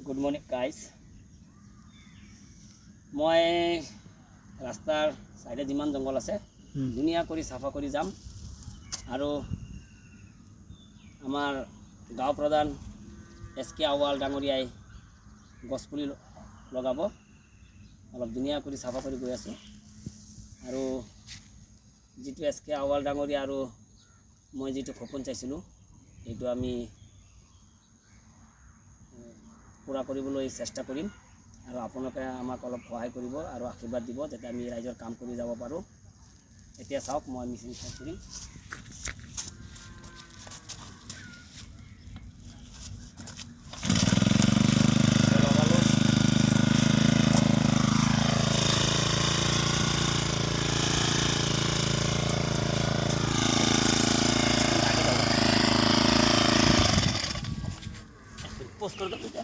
Good morning guys. মই ৰাস্তাৰ চাইডে যিমান জংঘল আছে ধুনীয়া কৰি চাফা কৰি যাম আৰু আমাৰ গাঁও প্ৰধান SK আউৱাল ডাঙৰীয়াই গছপুলি লগাব। অলপ ধুনীয়া কৰি চাফা কৰি গৈ আছোঁ আৰু যিটো SK আউৱাল ডাঙৰীয়া আৰু মই যিটো সপোন চাইছিলোঁ এইটো আমি पूरा কৰিবলৈ চেষ্টা কৰিম আৰু আপোনালোকে আমাক অলপ সহায় কৰিব আৰু আশীৰ্বাদ দিব যাতে আমি ৰাইজৰ কাম কৰি যাব পাৰোঁ। এতিয়া চাওক মই মেচিন ষ্টাৰ্ট কৰিম। পোস্ট কৰে দেবো এটা।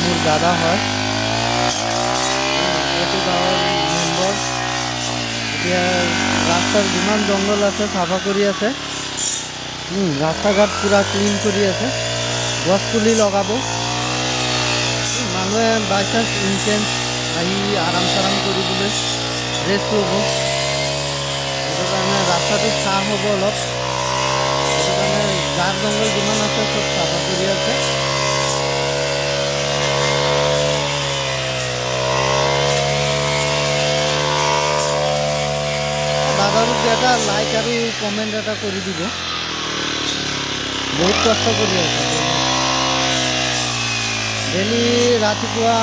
মোৰ দাদা হয়, এইটো গাঁৱৰ মেম্বৰ। এতিয়া ৰাস্তাৰ যিমান জংঘল আছে চাফা কৰি আছে, ৰাস্তা ঘাট পূৰা ক্লিন কৰি আছে। গছ পুলি লগাব, মানুহে বাই চান্স ইনচেঞ্চ আহি আৰাম চাৰাম কৰিবলৈ ৰেষ্ট ল'ব। সেইটো কাৰণে ৰাস্তাটো চাফ হ'ব অলপ। সেইটো কাৰণে জাৰ জংঘল যিমান আছে চব চাফা কৰি আছে। দাদাৰক এটা লাইক আৰু কমেন্ট এটা কৰি দিব। বহুত কষ্ট কৰি আছে। ডেইলি ৰাতিপুৱা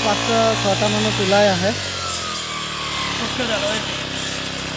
5টা 6টা মানত ওলাই আহে।